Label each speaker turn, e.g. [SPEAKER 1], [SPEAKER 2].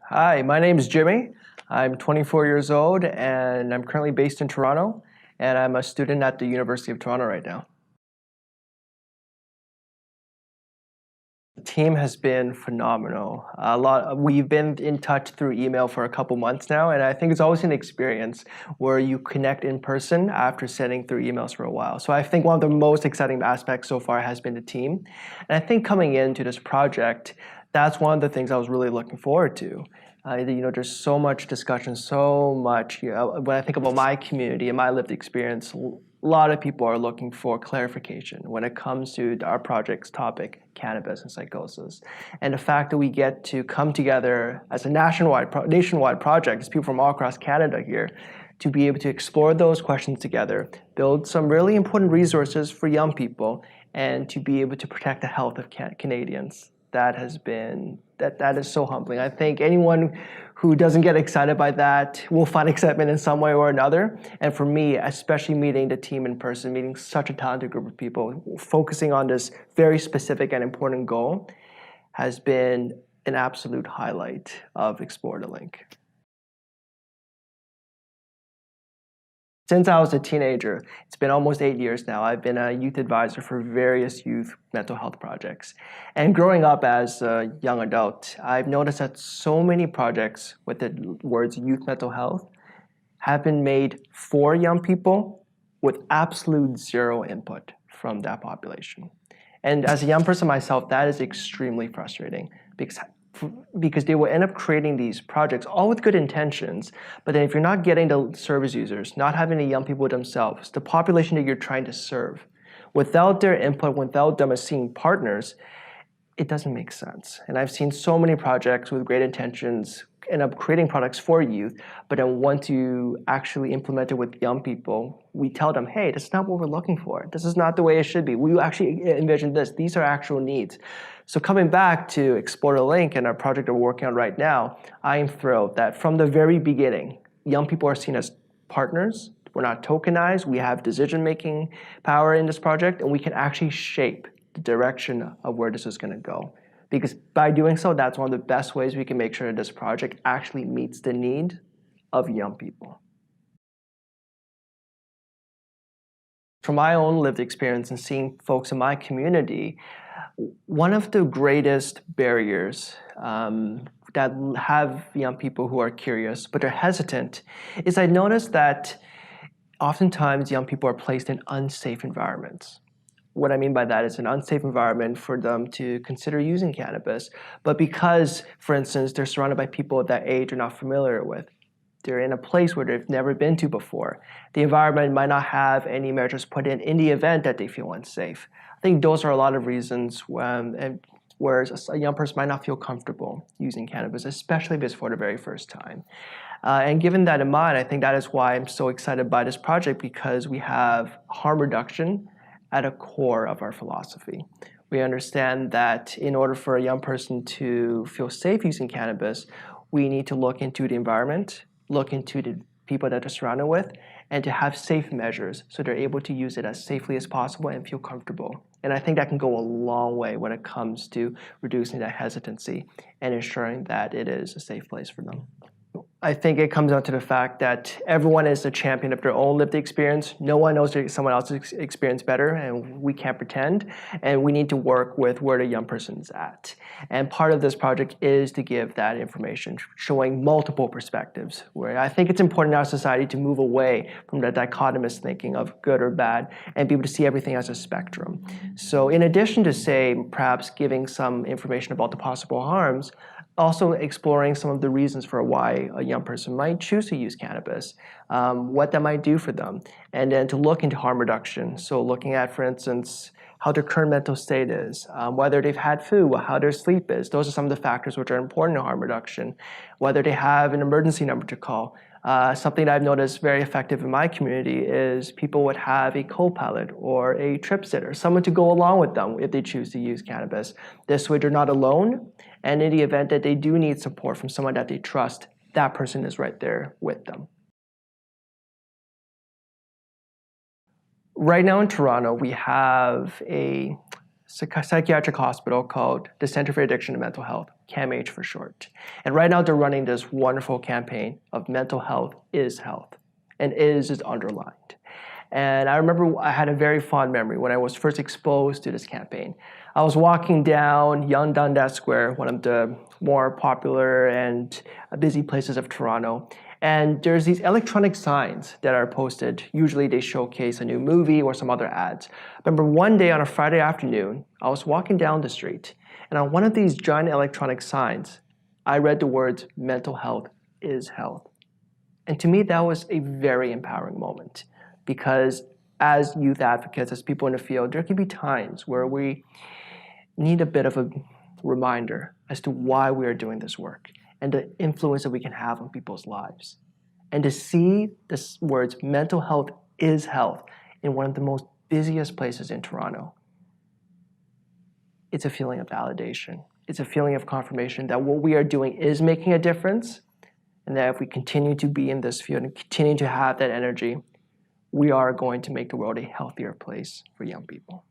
[SPEAKER 1] Hi, my name is Jimmy. I'm 24 years old and I'm currently based in Toronto, and I'm a student at the University of Toronto right now. The team has been phenomenal. We've been in touch through email for a couple months now, and I think it's always an experience where you connect in person after sending through emails for a while. So I think one of the most exciting aspects so far has been the team. And I think coming into this project, that's one of the things I was really looking forward to. There's so much discussion, so much. When I think about my community and my lived experience, a lot of people are looking for clarification when it comes to our project's topic, cannabis and psychosis. And the fact that we get to come together as a nationwide project, as people from all across Canada here, to be able to explore those questions together, build some really important resources for young people, and to be able to protect the health of Canadians. That is so humbling. I think anyone who doesn't get excited by that will find excitement in some way or another. And for me, especially meeting the team in person, meeting such a talented group of people, focusing on this very specific and important goal has been an absolute highlight of Explore the Link. Since I was a teenager, it's been almost 8 years now, I've been a youth advisor for various youth mental health projects. And growing up as a young adult, I've noticed that so many projects with the words youth mental health have been made for young people with absolute zero input from that population. And as a young person myself, that is extremely frustrating because they will end up creating these projects all with good intentions, but then if you're not getting the service users, not having the young people themselves, the population that you're trying to serve, without their input, without them as seeing partners, it doesn't make sense. And I've seen so many projects with great intentions end up creating products for youth, but then once you actually implement it with young people, we tell them, hey, that's not what we're looking for. This is not the way it should be. We actually envision this. These are actual needs. So coming back to Explore the Link and our project that we're working on right now, I am thrilled that from the very beginning, young people are seen as partners. We're not tokenized. We have decision-making power in this project, and we can actually shape the direction of where this is going to go. Because by doing so, that's one of the best ways we can make sure that this project actually meets the need of young people. From my own lived experience and seeing folks in my community, one of the greatest barriers that have young people who are curious but are hesitant is I noticed that oftentimes young people are placed in unsafe environments. What I mean by that is an unsafe environment for them to consider using cannabis, but because, for instance, they're surrounded by people that age are not familiar with, they're in a place where they've never been to before, the environment might not have any measures put in the event that they feel unsafe. I think those are a lot of reasons where a young person might not feel comfortable using cannabis, especially if it's for the very first time. And given that in mind, I think that is why I'm so excited by this project, because we have harm reduction at a core of our philosophy. We understand that in order for a young person to feel safe using cannabis, we need to look into the environment, look into the people that they're surrounded with, and to have safe measures so they're able to use it as safely as possible and feel comfortable. And I think that can go a long way when it comes to reducing that hesitancy and ensuring that it is a safe place for them. I think it comes down to the fact that everyone is a champion of their own lived experience. No one knows someone else's experience better, and we can't pretend. And we need to work with where the young person is at. And part of this project is to give that information, showing multiple perspectives, where I think it's important in our society to move away from the dichotomous thinking of good or bad and be able to see everything as a spectrum. So in addition to, say, perhaps giving some information about the possible harms, also exploring some of the reasons for why a young person might choose to use cannabis, what that might do for them, and then to look into harm reduction. So looking at, for instance, how their current mental state is, whether they've had food, how their sleep is. Those are some of the factors which are important in harm reduction. Whether they have an emergency number to call. Something that I've noticed very effective in my community is people would have a co-pilot or a trip sitter, someone to go along with them if they choose to use cannabis. This way they're not alone, and in the event that they do need support from someone that they trust, that person is right there with them. Right now in Toronto, we have a psychiatric hospital called the Center for Addiction and Mental Health, CAMH for short. And right now they're running this wonderful campaign of mental health is health, and is underlined. And I remember I had a very fond memory when I was first exposed to this campaign. I was walking down Yonge Dundas Square, one of the more popular and busy places of Toronto, and there's these electronic signs that are posted. Usually they showcase a new movie or some other ads. I remember one day on a Friday afternoon, I was walking down the street, and on one of these giant electronic signs, I read the words, mental health is health. And to me, that was a very empowering moment, because as youth advocates, as people in the field, there can be times where we need a bit of a reminder as to why we are doing this work and the influence that we can have on people's lives. And to see the words mental health is health in one of the most busiest places in Toronto, it's a feeling of validation. It's a feeling of confirmation that what we are doing is making a difference, and that if we continue to be in this field and continue to have that energy, we are going to make the world a healthier place for young people.